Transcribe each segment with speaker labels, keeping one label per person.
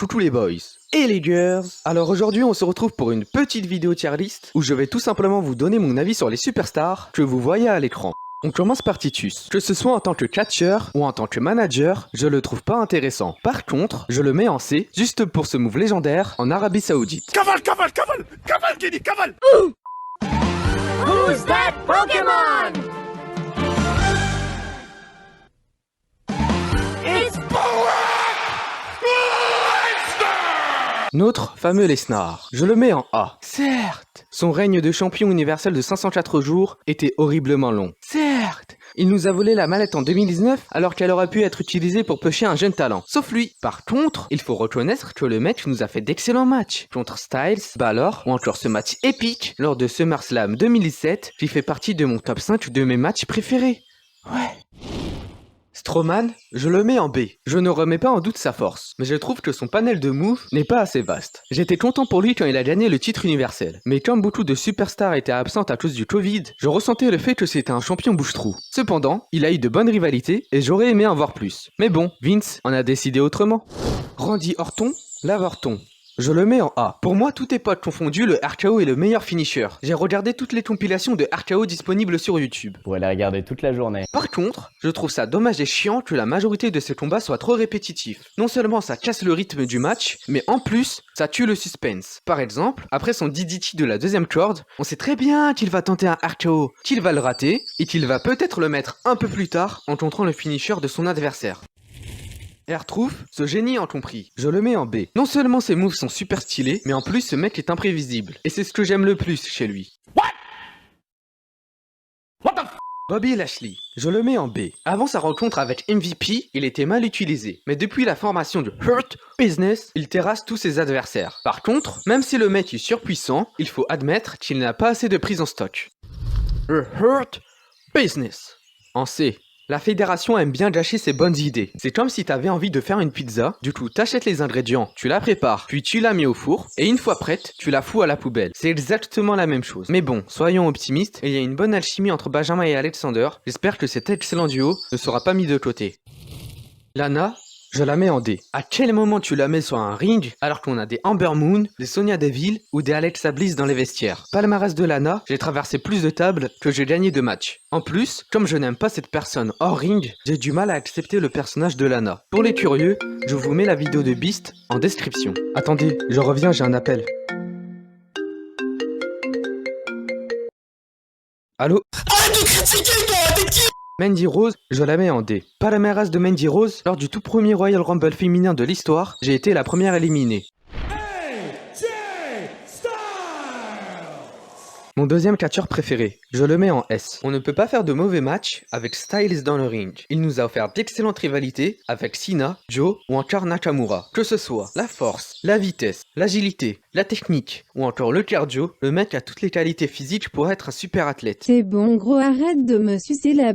Speaker 1: Coucou les boys et les girls. Alors aujourd'hui on se retrouve pour une petite vidéo tier list où je vais tout simplement vous donner mon avis sur les superstars que vous voyez à l'écran. On commence par Titus. Que ce soit en tant que catcheur ou en tant que manager, je le trouve pas intéressant. Par contre, je le mets en C juste pour ce move légendaire en Arabie Saoudite.
Speaker 2: Cavale, Kenny, cavale.
Speaker 3: Who's that Pokémon? It's
Speaker 1: Notre fameux Lesnar. Je le mets en A. Certes, son règne de champion universel de 504 jours était horriblement long. Certes, il nous a volé la mallette en 2019 alors qu'elle aurait pu être utilisée pour pêcher un jeune talent. Sauf lui. Par contre, il faut reconnaître que le mec nous a fait d'excellents matchs. Contre Styles, Balor ou encore ce match épique lors de SummerSlam 2017 qui fait partie de mon top 5 de mes matchs préférés. Ouais. Strowman, je le mets en B. Je ne remets pas en doute sa force, mais je trouve que son panel de moves n'est pas assez vaste. J'étais content pour lui quand il a gagné le titre universel, mais comme beaucoup de superstars étaient absentes à cause du Covid, je ressentais le fait que c'était un champion bouche-trou. Cependant, il a eu de bonnes rivalités et j'aurais aimé en voir plus. Mais bon, Vince en a décidé autrement. Randy Orton, l'Avorton. Je le mets en A. Pour moi, tout est pas confondu, le RKO est le meilleur finisher. J'ai regardé toutes les compilations de RKO disponibles sur YouTube.
Speaker 4: Pour les regarder toute la journée.
Speaker 1: Par contre, je trouve ça dommage et chiant que la majorité de ces combats soient trop répétitifs. Non seulement ça casse le rythme du match, mais en plus, ça tue le suspense. Par exemple, après son DDT de la deuxième corde, on sait très bien qu'il va tenter un RKO, qu'il va le rater, et qu'il va peut-être le mettre un peu plus tard en contrant le finisher de son adversaire. R-Truth, ce génie en compris. Je le mets en B. Non seulement ses moves sont super stylés, mais en plus ce mec est imprévisible. Et c'est ce que j'aime le plus chez lui. Bobby Lashley, je le mets en B. Avant sa rencontre avec MVP, il était mal utilisé. Mais depuis la formation de Hurt Business, il terrasse tous ses adversaires. Par contre, même si le mec est surpuissant, il faut admettre qu'il n'a pas assez de prise en stock. Hurt Business. En C. La fédération aime bien gâcher ses bonnes idées. C'est comme si t'avais envie de faire une pizza, du coup t'achètes les ingrédients, tu la prépares, puis tu la mets au four, et une fois prête, tu la fous à la poubelle. C'est exactement la même chose. Mais bon, soyons optimistes, il y a une bonne alchimie entre Benjamin et Alexander, j'espère que cet excellent duo ne sera pas mis de côté. Lana, je la mets en D. À quel moment tu la mets sur un ring alors qu'on a des Amber Moon, des Sonya Deville ou des Alexa Bliss dans les vestiaires? Palmarès de Lana, j'ai traversé plus de tables que j'ai gagné de matchs. En plus, comme je n'aime pas cette personne hors ring, j'ai du mal à accepter le personnage de Lana. Pour les curieux, je vous mets la vidéo de Beast en description. Attendez, je reviens, j'ai un appel. Allô?
Speaker 2: Arrête de critiquer, toi, t'es qui?
Speaker 1: Mandy Rose, je la mets en D. Palmarès de Mandy Rose, lors du tout premier Royal Rumble féminin de l'histoire, j'ai été la première éliminée. Mon deuxième catcheur préféré, je le mets en S. On ne peut pas faire de mauvais matchs avec Styles dans le ring. Il nous a offert d'excellentes rivalités avec Cena, Joe ou encore Nakamura. Que ce soit la force, la vitesse, l'agilité, la technique ou encore le cardio, le mec a toutes les qualités physiques pour être un super athlète.
Speaker 5: C'est bon gros, arrête de me sucer la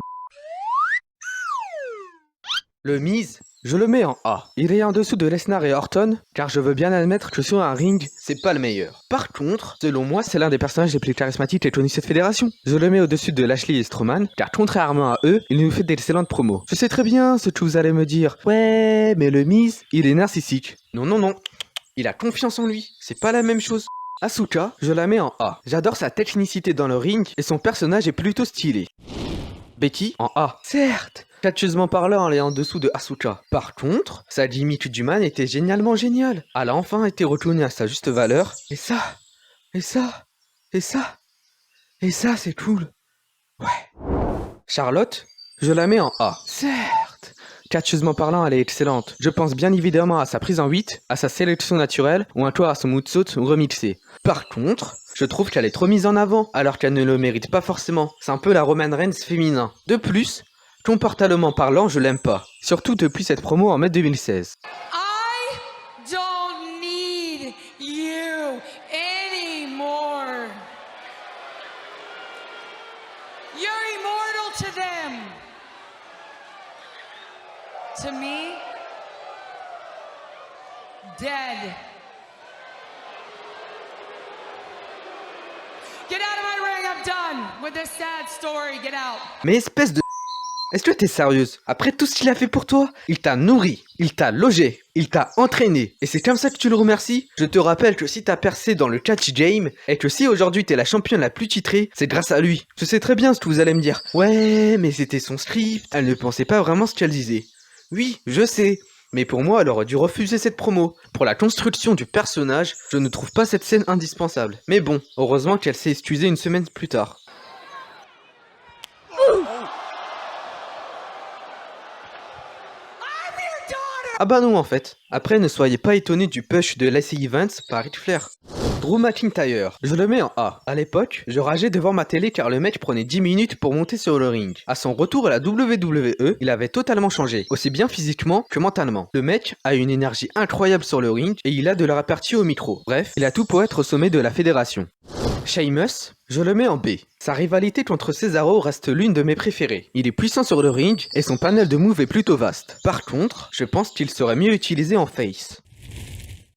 Speaker 1: Le Miz, je le mets en A. Il est en dessous de Lesnar et Orton, car je veux bien admettre que sur un ring, c'est pas le meilleur. Par contre, selon moi, c'est l'un des personnages les plus charismatiques et connus de cette fédération. Je le mets au-dessus de Lashley et Strowman, car contrairement à eux, il nous fait d'excellentes promos. Je sais très bien ce que vous allez me dire. Ouais, mais le Miz, il est narcissique. Non, non, non. Il a confiance en lui. C'est pas la même chose. Asuka, je la mets en A. J'adore sa technicité dans le ring, et son personnage est plutôt stylé. Becky, en A. Certes, catcheusement parlant, elle est en dessous de Asuka. Par contre, sa gimmick d'human était génialement géniale. Elle a enfin été reconnue à sa juste valeur. Et ça, c'est cool. Ouais. Charlotte, je la mets en A. Certes, catcheusement parlant, elle est excellente. Je pense bien évidemment à sa prise en 8, à sa sélection naturelle, ou encore à son moonsault remixé. Par contre, je trouve qu'elle est trop mise en avant, alors qu'elle ne le mérite pas forcément. C'est un peu la Roman Reigns féminin. De plus, comportamentalement parlant, je l'aime pas. Surtout depuis cette promo en mai 2016.
Speaker 6: I don't need you anymore. You're immortal to them. To me, dead. Get out of my ring, I'm done with this sad story, get out.
Speaker 1: Mais espèce de... Est-ce que t'es sérieuse? Après tout ce qu'il a fait pour toi, il t'a nourri, il t'a logé, il t'a entraîné. Et c'est comme ça que tu le remercies? Je te rappelle que si t'as percé dans le catch game, et que si aujourd'hui t'es la championne la plus titrée, c'est grâce à lui. Je sais très bien ce que vous allez me dire. Ouais, mais c'était son script, elle ne pensait pas vraiment ce qu'elle disait. Oui, je sais. Mais pour moi, elle aurait dû refuser cette promo. Pour la construction du personnage, je ne trouve pas cette scène indispensable. Mais bon, heureusement qu'elle s'est excusée une semaine plus tard. Ah bah non en fait. Après ne soyez pas étonnés du push de Lacey Evans par Ric Flair. Drew McIntyre, je le mets en A. À l'époque, je rageais devant ma télé car le mec prenait 10 minutes pour monter sur le ring. À son retour à la WWE, il avait totalement changé, aussi bien physiquement que mentalement. Le mec a une énergie incroyable sur le ring et il a de la répartie au micro. Bref, il a tout pour être au sommet de la fédération. Sheamus, je le mets en B. Sa rivalité contre Cesaro reste l'une de mes préférées. Il est puissant sur le ring et son panel de moves est plutôt vaste. Par contre, je pense qu'il serait mieux utilisé en face.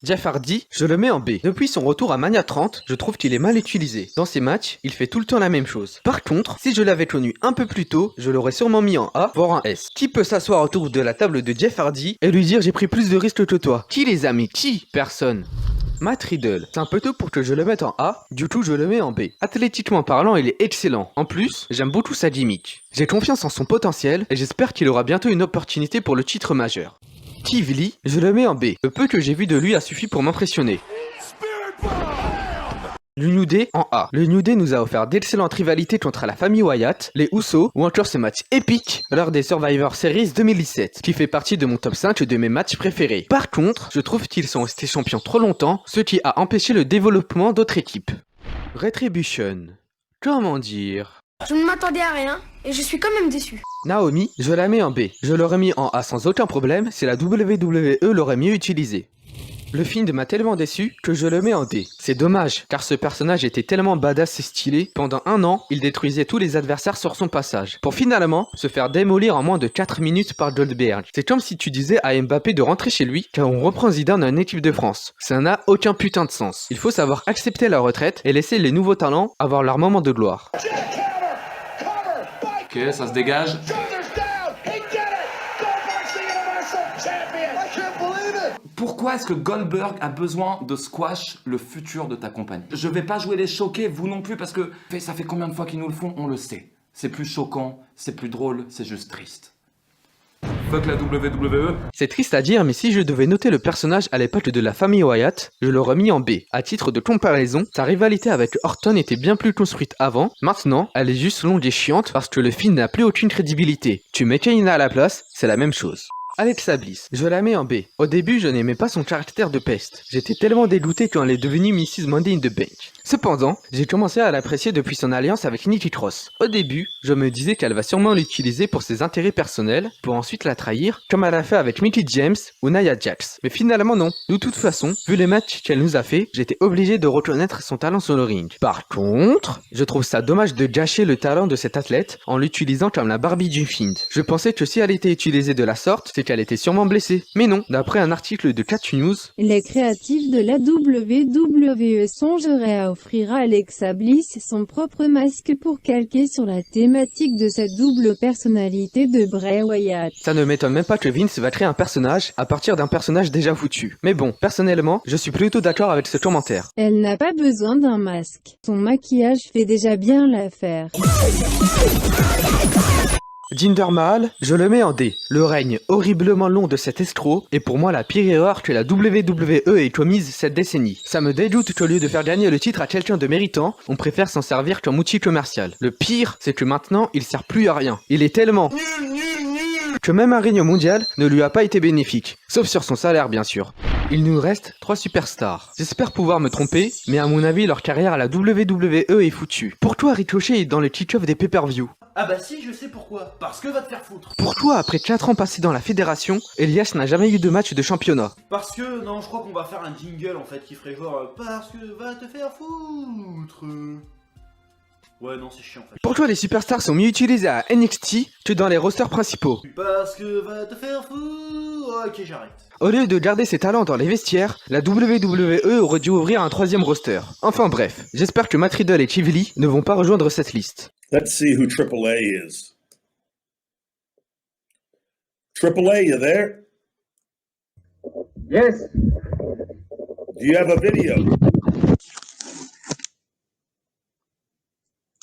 Speaker 1: Jeff Hardy, je le mets en B. Depuis son retour à Mania 30, je trouve qu'il est mal utilisé. Dans ses matchs, il fait tout le temps la même chose. Par contre, si je l'avais connu un peu plus tôt, je l'aurais sûrement mis en A, voire en S. Qui peut s'asseoir autour de la table de Jeff Hardy et lui dire j'ai pris plus de risques que toi? Qui les a mis? Qui? Personne. Matt Riddle, c'est un peu tôt pour que je le mette en A, du coup je le mets en B. Athlétiquement parlant, il est excellent. En plus, j'aime beaucoup sa gimmick. J'ai confiance en son potentiel et j'espère qu'il aura bientôt une opportunité pour le titre majeur. Keith Lee, je le mets en B. Le peu que j'ai vu de lui a suffi pour m'impressionner. Le New Day en A. Le New Day nous a offert d'excellentes rivalités contre la famille Wyatt, les Usos ou encore ce match épique lors des Survivor Series 2017, qui fait partie de mon top 5 de mes matchs préférés. Par contre, je trouve qu'ils sont restés champions trop longtemps, ce qui a empêché le développement d'autres équipes. Retribution. Comment dire?
Speaker 3: Je ne m'attendais à rien et je suis quand même déçu.
Speaker 1: Naomi, je la mets en B. Je l'aurais mis en A sans aucun problème si la WWE l'aurait mieux utilisé. Le Fiend m'a tellement déçu que je le mets en D. C'est dommage, car ce personnage était tellement badass et stylé, pendant un an, il détruisait tous les adversaires sur son passage, pour finalement se faire démolir en moins de 4 minutes par Goldberg. C'est comme si tu disais à Mbappé de rentrer chez lui, car on reprend Zidane en équipe de France. Ça n'a aucun putain de sens. Il faut savoir accepter la retraite et laisser les nouveaux talents avoir leur moment de gloire.
Speaker 4: Ok, ça se dégage. Pourquoi est-ce que Goldberg a besoin de squash le futur de ta compagnie? Je vais pas jouer les choqués, vous non plus, parce que ça fait combien de fois qu'ils nous le font? On le sait. C'est plus choquant, c'est plus drôle, c'est juste triste. Fuck la WWE.
Speaker 1: C'est triste à dire, mais si je devais noter le personnage à l'époque de la famille Wyatt, je l'aurais mis en B. À titre de comparaison, sa rivalité avec Orton était bien plus construite avant. Maintenant, elle est juste longue et chiante parce que le film n'a plus aucune crédibilité. Tu mets Kane à la place, c'est la même chose. Alexa Bliss, je la mets en B. Au début, je n'aimais pas son caractère de peste. J'étais tellement dégoûté quand elle est devenue Mrs. Monday in the Bank. Cependant, j'ai commencé à l'apprécier depuis son alliance avec Nikki Cross. Au début, je me disais qu'elle va sûrement l'utiliser pour ses intérêts personnels, pour ensuite la trahir, comme elle a fait avec Mickie James ou Nia Jax. Mais finalement non. De toute façon, vu les matchs qu'elle nous a fait, j'étais obligé de reconnaître son talent sur le ring. Par contre, je trouve ça dommage de gâcher le talent de cette athlète en l'utilisant comme la Barbie du Fiend. Je pensais que si elle était utilisée de la sorte, c'est qu'elle était sûrement blessée. Mais non, d'après un article de Catch News,
Speaker 5: Les créatifs de la WWE songeraient à offrir à Alexa Bliss son propre masque pour calquer sur la thématique de cette double personnalité de Bray Wyatt.
Speaker 1: ça ne m'étonne même pas que Vince va créer un personnage à partir d'un personnage déjà foutu. Mais bon, personnellement, je suis plutôt d'accord avec ce commentaire.
Speaker 5: Elle n'a pas besoin d'un masque. Son maquillage fait déjà bien l'affaire.
Speaker 1: Jinder Mahal, je le mets en D. Le règne horriblement long de cet escroc est pour moi la pire erreur que la WWE ait commise cette décennie. Ça me dégoûte qu'au lieu de faire gagner le titre à quelqu'un de méritant, on préfère s'en servir comme outil commercial. Le pire, c'est que maintenant, il sert plus à rien. Il est tellement que même un règne mondial ne lui a pas été bénéfique. Sauf sur son salaire, bien sûr. Il nous reste 3 superstars. J'espère pouvoir me tromper, mais à mon avis, leur carrière à la WWE est foutue. Pourquoi Ricochet est dans le kick-off des pay-per-view?
Speaker 7: Ah bah si, je sais pourquoi. Parce que va te faire foutre.
Speaker 1: Pourquoi, après 4 ans passés dans la fédération, Elias n'a jamais eu de match de championnat?
Speaker 7: Parce que, non, je crois qu'on va faire un jingle en fait qui ferait genre parce que va te faire foutre. Ouais, non, c'est chiant en fait.
Speaker 1: Pourquoi les superstars sont mieux utilisés à NXT que dans les rosters principaux?
Speaker 7: Parce que va te faire foutre. Ok, j'arrête.
Speaker 1: Au lieu de garder ses talents dans les vestiaires, la WWE aurait dû ouvrir un 3e roster. Enfin bref, j'espère que Matt Riddle et Keith Lee ne vont pas rejoindre cette liste.
Speaker 2: Let's see who AAA is. Triple A, you there?
Speaker 8: Yes.
Speaker 2: Do you have a video?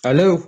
Speaker 1: Hello.